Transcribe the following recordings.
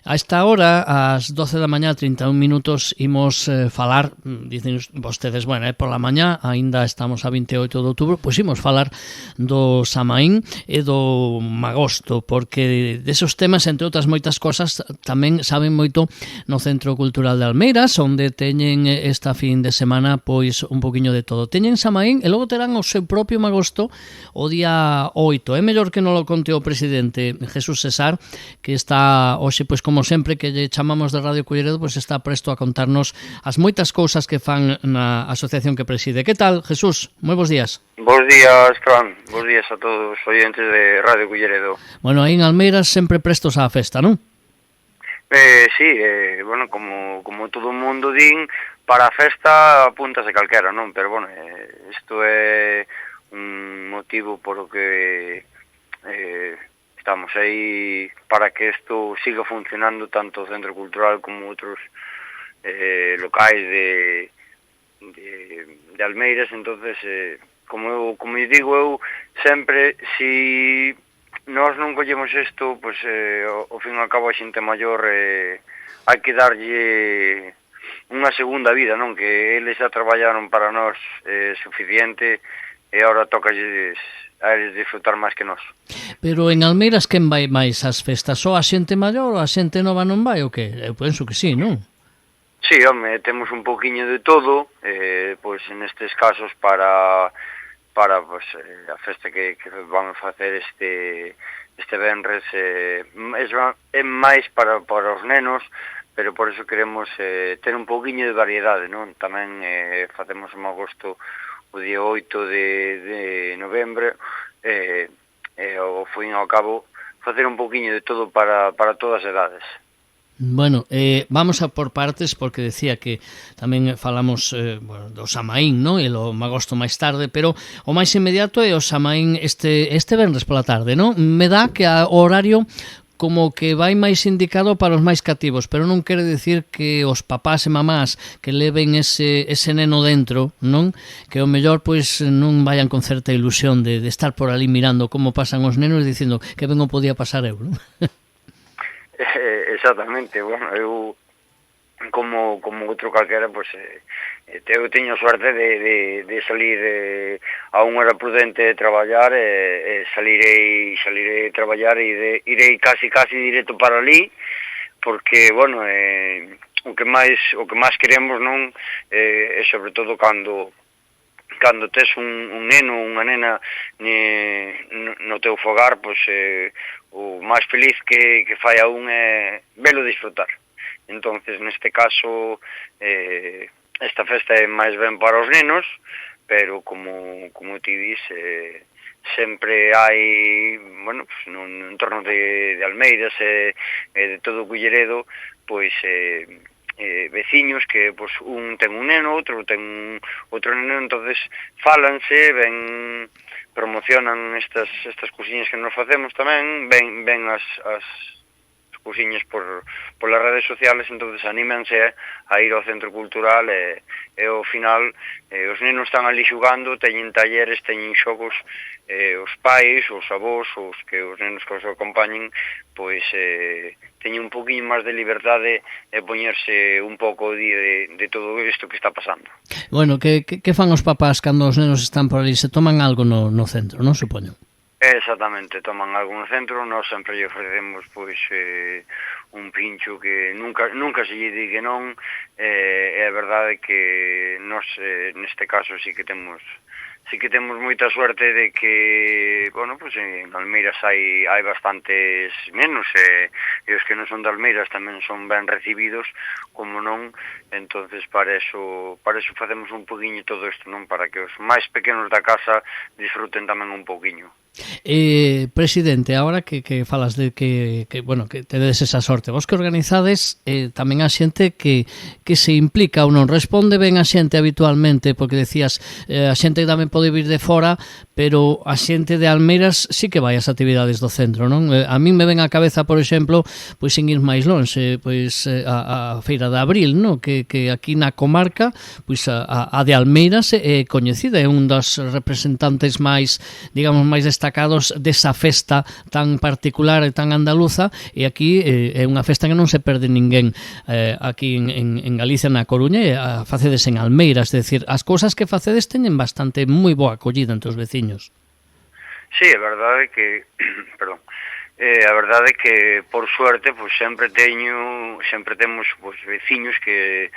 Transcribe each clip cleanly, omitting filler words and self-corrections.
A esta hora, ás 12 da mañá, 31 minutos, imos falar, dicen vostedes, bueno, pola mañá, aínda estamos a 28 de outubro, pois imos falar do Samaín e do Magosto, porque desos temas, entre outras moitas cosas, tamén saben moito no Centro Cultural de Almeiras, onde teñen esta fin de semana, pois, un poquinho de todo. Teñen Samaín e logo terán o seu propio Magosto o día 8. É mellor que non lo conte o presidente Jesús César, que está hoxe, pois, como sempre que lle chamamos de Radio Culleredo, pois está presto a contarnos as moitas cousas que fan na asociación que preside. Que tal, Jesús? Moi bons días. Bos días, Fran. Bos días a todos os oyentes de Radio Culleredo. Bueno, aí en Almeiras sempre prestos á festa, non? Sí, bueno, como todo o mundo din, para a festa apúntase calquera, non? Pero, bueno, isto é un motivo por o que estamos aí para que isto siga funcionando tanto o Centro Cultural como outros locais de Almeiras. Entonces, como digo eu, sempre, si nós non collemos isto, pois ao fin e ao cabo a xente maior hai que darlle unha segunda vida, non? Que eles xa traballaron para nós suficiente e agora toca a eles disfrutar máis que nós. Pero en Almeiras quen vai máis ás festas? Só a xente maior ou a xente nova non vai ou que? Eu penso que sí, non? Sí, home, temos un poquinho de todo, pois nestes casos para pois, a festa que vamos facer este venres é máis para os nenos, pero por eso queremos ter un poquinho de variedade, non? Tamén facemos un agosto o día 8 de novembro, ao fin e ao cabo facer un poquinho de todo para todas as edades. Bueno, vamos a por partes, porque decía que tamén falamos do Samaín, non? E o Magosto máis tarde, pero o máis inmediato é o Samaín este venres pola tarde, non? Me dá que o horario como que vai máis indicado para os máis cativos, pero non quere decir que os papás e mamás que leven ese neno dentro, non? Que o mellor pois non vayan con certa ilusión de estar por ali mirando como pasan os nenos dicindo que ben o podía pasar eu, non? Exactamente, bueno, eu como outro calquera, pois eu teño suerte de salir a unha hora prudente de traballar, salirei a traballar e irei casi directo para ali, porque, bueno, o que máis queremos, non, é sobre todo cando tes un neno ou unha nena no teu fogar, pois o máis feliz que fai a un é velo disfrutar. Entonces, neste caso, esta festa é máis ben para os nenos, pero como ti dis, sempre hai, bueno, no entorno de Almeiras e de todo o Culleredo, pois veciños que pois un ten un neno, outro ten outro neno, entonces fálanse, promocionan estas cousiñas que nos facemos tamén, ven as cousiñas por las redes sociales, entonces anímense a ir ao Centro Cultural e ao final os nenos están ali xugando, teñen talleres, teñen xogos, os pais, os avós, os nenos que os acompañen, pois teñen un poquinho máis de liberdade e poñerse un pouco de todo isto que está pasando. Bueno, que fan os papás cando os nenos están por ali? Se toman algo no centro, non, supoño? Exactamente, toman algo no centro, nós sempre lle ofrecemos pois un pincho que nunca se lle di que non, é a verdade que nós neste caso sí que temos moita suerte de que, bueno, pues en Almeiras hai bastantes nenos e os que non son de Almeiras tamén son ben recibidos, como non, entonces para eso facemos un poquinho todo isto, non? Para que os máis pequenos da casa disfruten tamén un poquinho. Presidente, ahora que falas de que bueno, que tedes esa sorte, vos que organizades tamén a xente que se implica ou non responde ben a xente habitualmente, porque decías a xente tamén pode vir de fora, pero a xente de Almeiras sí que vai ás actividades do centro, non? A min me ven á cabeza, por exemplo, pois sin ir máis lonxe, pois a Feira de Abril, non? Que aquí na comarca, pois a de Almeiras é coñecida, é un dos representantes máis, digamos, máis destacados desa festa tan particular e tan andaluza, e aquí é unha festa que non se perde ninguén aquí en Galicia, na Coruña, e a facedes en Almeira, é dicir, as cousas que facedes teñen bastante moi boa acollida entre os veciños. Sí, é verdade que, perdón, a verdade é que, por suerte, pues, sempre temos pues, veciños que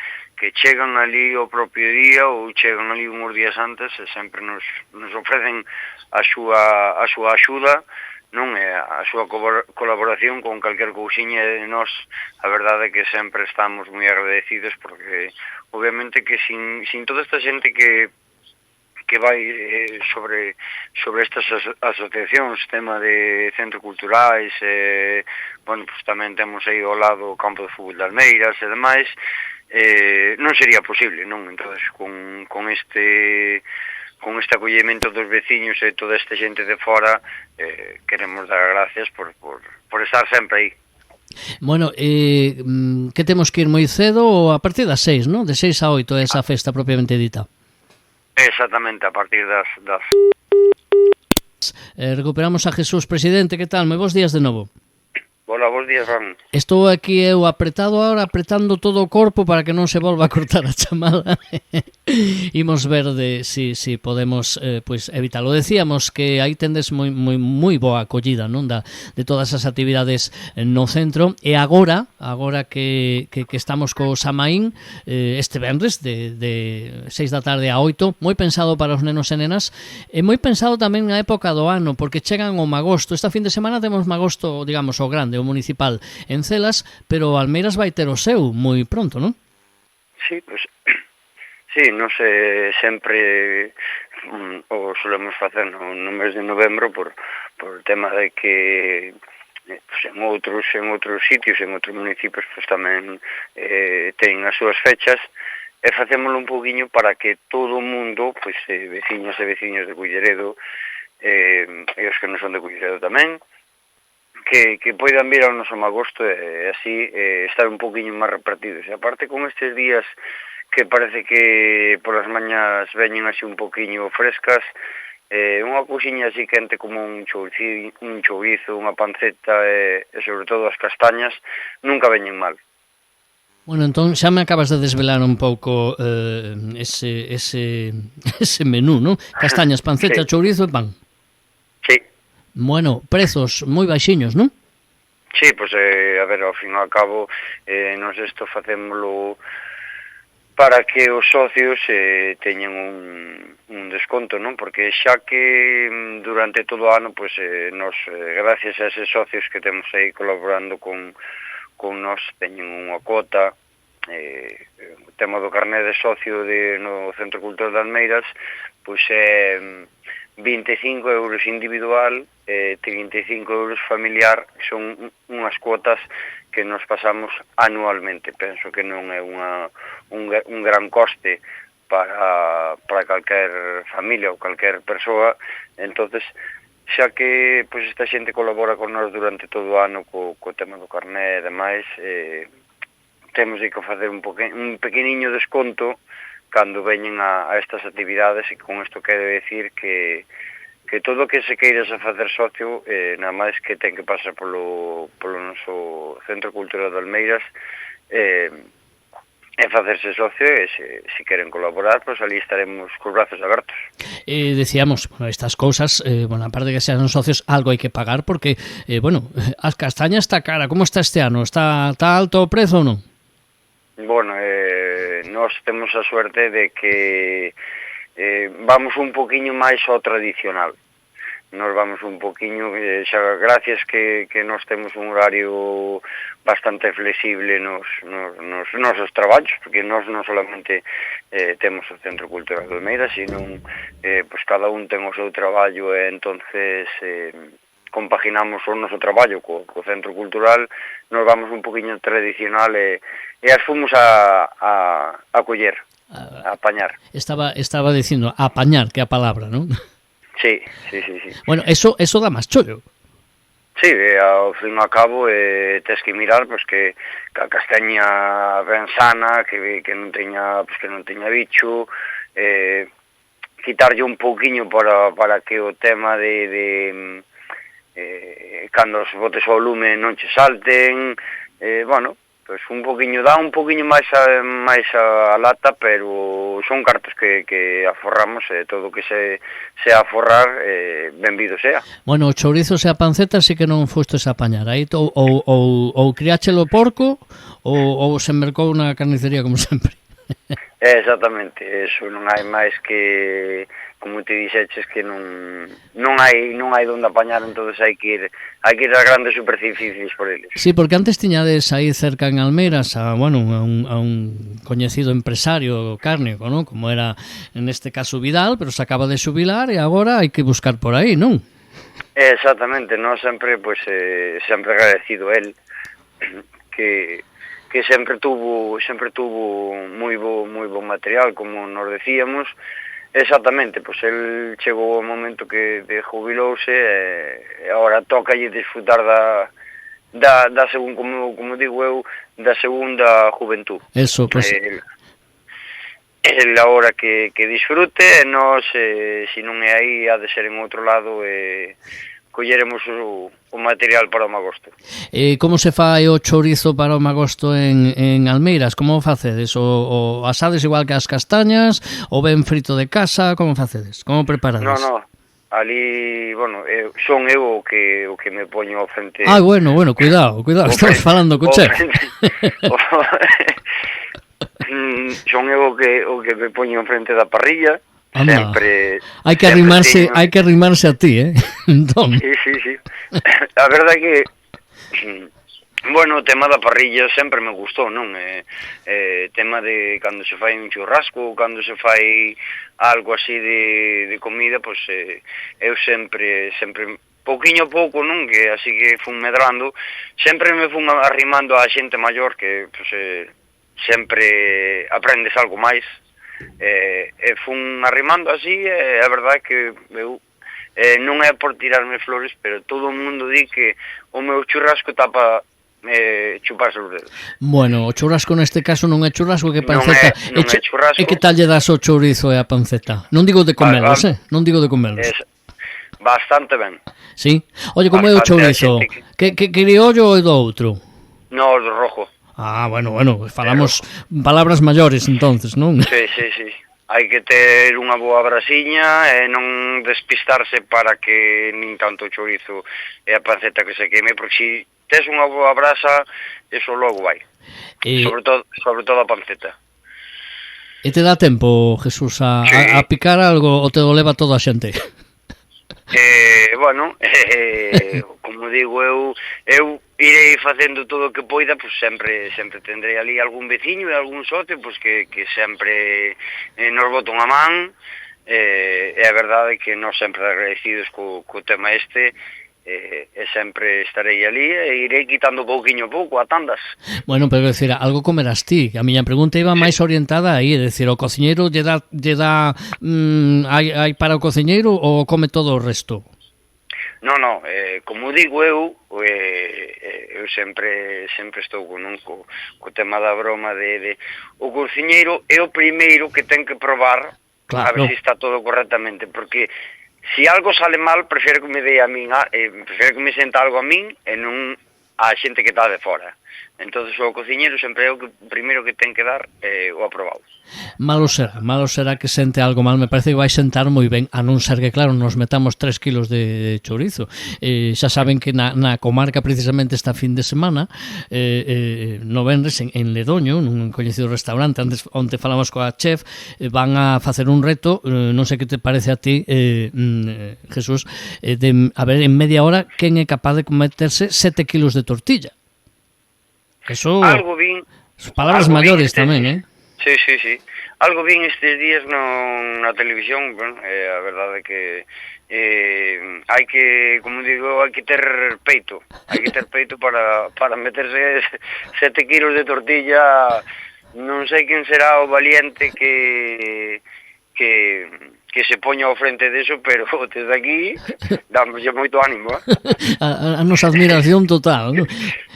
chegan ali o propio día ou chegan ali uns días antes e sempre nos ofrecen a súa axuda, non é a súa colaboración con calquer cousiña, e nós a verdade é que sempre estamos moi agradecidos porque obviamente que sin toda esta xente que vai sobre estas asociacións, tema de centros culturais, bueno, pues tamén temos aí ao lado o campo de fútbol de Almeiras e demais, non sería posible, non? Entonces, con este acollemento dos veciños e toda esta xente de fora, queremos dar gracias por estar sempre aí. Bueno, que temos que ir moi cedo ou a partir das 6, non? De 6 a 8 é esa festa propiamente dita. Exactamente, a partir das... Recuperamos a Jesús. Presidente, que tal? Moi bons días de novo. Hola, bons días, Ram. Estou aquí eu apretando todo o corpo para que non se volva a cortar a chamada. Imos ver si podemos pues evitalo. Decíamos que aí tendes moi boa acollida, non, de todas as actividades no centro, e agora que estamos co Samaín este venres de 6 da tarde a 8, moi pensado para os nenos e nenas, e moi pensado tamén na época do ano, porque chegan o magosto. Esta fin de semana temos magosto, digamos, o grande, o municipal en Celas, pero Almeiras vai ter o seu moi pronto, non? Sí, pues sí, non sei, sempre o solemos facer no mes de novembro por tema de que pues, en outros sitios, en outros municipios, pues tamén ten as súas fechas, e facémolo un poquinho para que todo o mundo, pues veciños e veciños de Culleredo, e os que non son de Culleredo tamén, que poidan vir ao noso magosto e así estar un poquinho máis repartidos. E aparte con estes días que parece que polas mañas veñen así un poquinho frescas, unha cousiña así quente como un chourizo, unha panceta e sobre todo as castañas nunca veñen mal. Bueno, entón xa me acabas de desvelar un pouco ese menú, non? Castañas, panceta, sí. Chourizo e pan. Sí. Bueno, prezos moi baixinhos, non? Sí, pois, a ver, ao fin e ao cabo, nos isto facémolo para que os socios teñan un desconto, non? Porque xa que durante todo o ano, pois, nos, gracias a eses socios que temos aí colaborando con nos, teñen unha cuota, o tema do carné de socio no Centro Cultural de Almeiras, pois é 25 euros individual e 35 euros familiar, que son unhas cuotas que nos pasamos anualmente. Penso que non é un gran coste para calquer familia ou calquer persoa. Entonces, xa que pois, esta xente colabora con nós durante todo o ano co tema do carné e demais, temos que facer un pequeniño desconto cando veñen a estas actividades, e con isto quero decir que todo o que se queiras a facer socio, nada máis que ten que pasar polo noso Centro Cultural de Almeiras, e facerse socio, e se queren colaborar, pois ali estaremos cos brazos abertos. Decíamos, bueno, estas cousas, bueno, aparte de que sean socios, algo hai que pagar, porque, bueno, as castañas está cara. Como está este ano? Está alto o prezo ou non? Bueno, nós temos a suerte de que vamos un poquinho máis ao tradicional. Nos vamos un poquinho, xa gracias que nós temos un horario bastante flexible nos nosos traballos, porque nós non solamente temos o Centro Cultural de Almeiras, sino pues cada un ten o seu traballo, e entonces compaginamos o noso traballo co Centro Cultural. Nos vamos un poquinho tradicional e as fomos a coller, a apañar. Estaba dicindo apañar, que é a palabra, non? Sí. Bueno, eso dá máis chollo. Sí, ao fin e ao cabo tes que mirar pois que a castaña ben sana, que non teña bicho, quitarlle un pouquiño para que o tema de cando os botes ao lume non che salten, bueno, pues un poquinho, dá un poquinho máis a lata, pero son cartos que aforramos, todo o que se aforrar, benvido sea. Bueno, o chourizo e a panceta sí que non fostes a apañar, aí ou criáchelo porco ou se mercou na carnicería como sempre. Exactamente, eso non hai máis que, como te dixeches, que non hai donde apañar, entonces hai que ir ás grandes superficies por eles. Sí, porque antes tiñades aí cerca en Almeiras a un coñecido empresario cárnico, ¿no? Como era en este caso Vidal, pero se acaba de xubilar e agora hai que buscar por aí, non? Exactamente, non sempre, pues, sempre agradecido el que sempre tuvo moi bo material, como nos decíamos. Exactamente, pois el chegou o momento que jubilouse e agora tocalle disfrutar da segunda, como digo eu, da segunda juventud. Eso, pois... El agora que disfrute e nós, se non é aí, ha de ser en outro lado, colleremos o material para o magosto. E como se fai o chourizo para o magosto en Almeiras? Como facedes? O asades igual que as castañas? O ben frito de casa? Como facedes? Como preparades? No, ali, bueno, son eu o que me poño ao frente... Ah, bueno, cuidado, estamos falando co chef. Son eu o que me poño ao frente da parrilla. Anda. Sempre hai que arrimarse a ti, entón. Sí. A verdade é que bueno, o tema da parrilla sempre me gustou, non? Tema de cando se fai un churrasco, cando se fai algo así de comida, pois eu sempre pouquiño a pouco, non? Que así que fun medrando, sempre me fun arrimando a xente maior que pois sempre aprendes algo máis. Fun arrimando así, a verdade é que eu non é por tirarme flores, pero todo o mundo di que o meu churrasco tapa chuparse os dedos. Bueno, o churrasco neste caso non é churrasco, que panceta. Non é churrasco. E que tal lle das o chourizo e a panceta? Non digo de comelos, non digo de comelos. Bastante ben. Sí? Oye, como é o chourizo? Que criollo ou do outro? No, do rojo. Ah, bueno, falamos palabras maiores entonces, non? Sí. Hai que ter unha boa brasiña e non despistarse para que nin tanto o chourizo e a panceta que se queime, porque se tes unha boa brasa, eso logo vai. Sobre todo a panceta. E te dá tempo, Jesús, a picar algo ou te o leva toda a xente? Bueno, como digo, eu irei facendo todo o que poida, pois sempre tendrei ali algún veciño e algún socio pois que sempre nos bota unha man, e a verdade é que nós sempre agradecidos co tema este, e sempre estarei ali e irei quitando pouquiño a pouco a tandas. Bueno, pero decir, algo comerás ti. A miña pregunta iba máis orientada aí, é dicir, o cociñeiro lle dá hai para o cociñeiro ou come todo o resto? No, como digo eu sempre estou co tema da broma de o cociñeiro é o primeiro que ten que probar, claro, a ver se está todo correctamente, porque si algo sale mal, prefiro que me dé a min, prefiro que me senta algo a min e non a xente que está de fora. Entonces o cociñeiro sempre é o primeiro que ten que dar o aprobado. Malo será que sente algo mal. Me parece que vai sentar moi ben, a non ser que, claro, nos metamos 3 kilos de chourizo. Xa saben que na comarca, precisamente esta fin de semana, no venres en Ledoño, nun coñecido restaurante, onde falamos coa chef, van a facer un reto, non sei que te parece a ti, Jesús, a ver, en media hora, quen é capaz de cometerse 7 kilos de tortilla. Eso... Algo vin... Palabras maiores tamén, Sí. Algo vin estes días na televisión, bueno, a verdade é que hai que, como digo, hai que ter peito para meterse 7 kilos de tortilla. Non sei quen será o valiente que se poña ao frente deso, pero desde aquí damos moito ánimo. A nosa admiración total, non?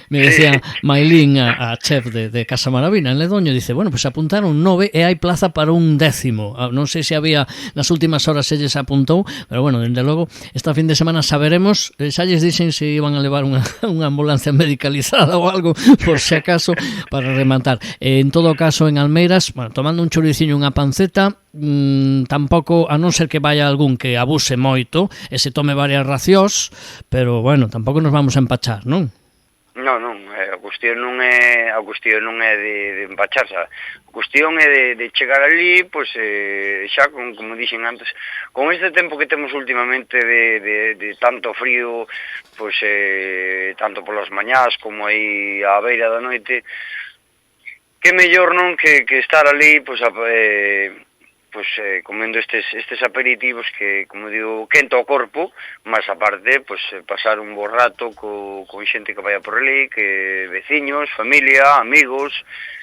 Me decía Mailín, a chef de Casa Maravina en Ledoño, dice, bueno, pues apuntaron 9 e hai plaza para un 10º. Non sei se había nas últimas horas se lles apuntou, pero bueno, dende logo, esta fin de semana saberemos, xa lles dixen se iban a levar unha ambulancia medicalizada ou algo, por se acaso, para rematar. En todo caso, en Almeiras, bueno, tomando un choriciño e unha panceta, tampouco, a non ser que vaya algún que abuse moito e se tome varias racións, pero bueno, tampouco nos vamos a empachar, non? Non, a cuestión non é de empacharse. A cuestión é de chegar ali, pois xa como dixen antes, con este tempo que temos últimamente de tanto frío, pois tanto polas mañás como aí á beira da noite, que mellor non que estar ali, pois comendo estes aperitivos que, como digo, quenta o corpo, mas aparte, pasar un bo rato con xente que vaya por ali, que veciños, familia, amigos,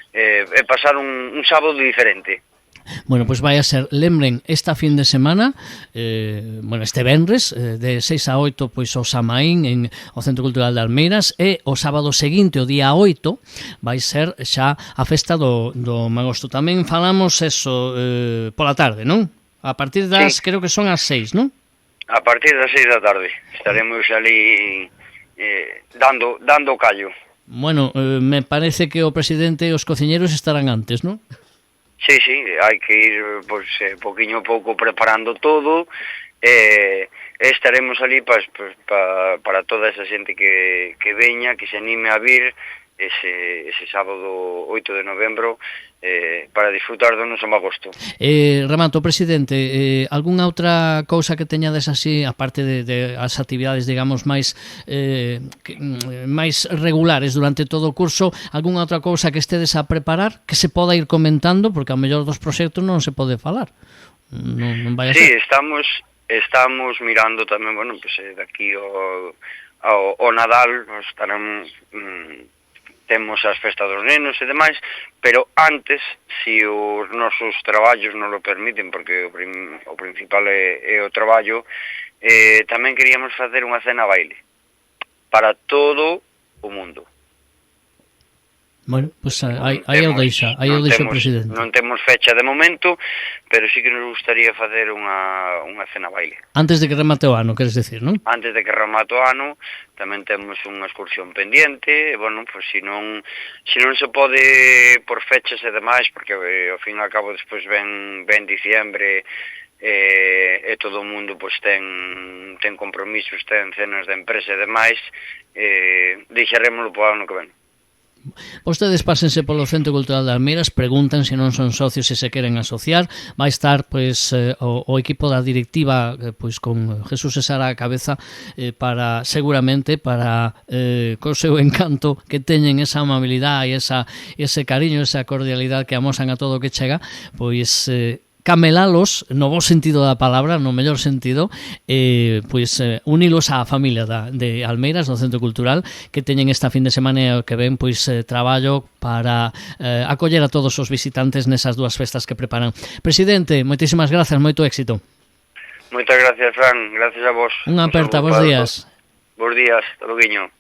e pasar un sábado diferente. Bueno, pois vai a ser, lembren, esta fin de semana, este venres, de 6 a 8, pois o Samaín en o Centro Cultural de Almeiras, e o sábado seguinte, o día 8, vai ser xa a festa do Magosto. Tamén falamos eso pola tarde, non? A partir das, sí, creo que son as 6, non? A partir das 6 da tarde. Estaremos ali dando callo. Bueno, me parece que o presidente e os cociñeros estarán antes, non? Sí, hai que ir poquinho a pouco preparando todo, estaremos ali para toda esa xente que veña, que se anime a vir ese sábado 8 de novembro para disfrutar do noso Magosto. Remato, presidente, algunha outra cousa que teñades así, aparte de as actividades, digamos, máis regulares durante todo o curso, algunha outra cousa que estedes a preparar, que se poda ir comentando, porque ao mellor dos proxectos non se pode falar. Non vai a ser. Sí, estamos mirando tamén, bueno, daqui ao Nadal, estarán... temos as festas dos nenos e demais, pero antes, se os nosos traballos non lo permiten, porque o principal é o traballo, tamén queríamos facer unha cena baile para todo o mundo. Bueno, pois aí o deixa o presidente. Non temos fecha de momento, pero sí que nos gustaría facer unha cena baile. Antes de que remate o ano, queres decir, non? Antes de que remate o ano, tamén temos unha excursión pendiente, e, bueno, pois se non se pode por fechas e demais, porque ao fin e ao cabo despois ven diciembre, e todo o mundo pois ten compromisos, ten cenas de empresa e demais, deixarémoslo para o ano que ven. Vostedes pásense polo Centro Cultural de Almeiras, preguntan se non son socios e se queren asociar. Vai estar pois o equipo da directiva pois con Jesús César á cabeza para seguramente para co seu encanto que teñen esa amabilidade e ese cariño, esa cordialidade que amosan a todo o que chega, pois camelalos, no bo sentido da palabra, no mellor sentido, unilos á familia de Almeiras, do Centro Cultural, que teñen esta fin de semana que ven traballo para acoller a todos os visitantes nesas dúas festas que preparan. Presidente, moitísimas grazas, moito éxito. Moitas gracias, Fran, gracias a vos. Unha aperta, bons días. Bons días, hasta loguiño.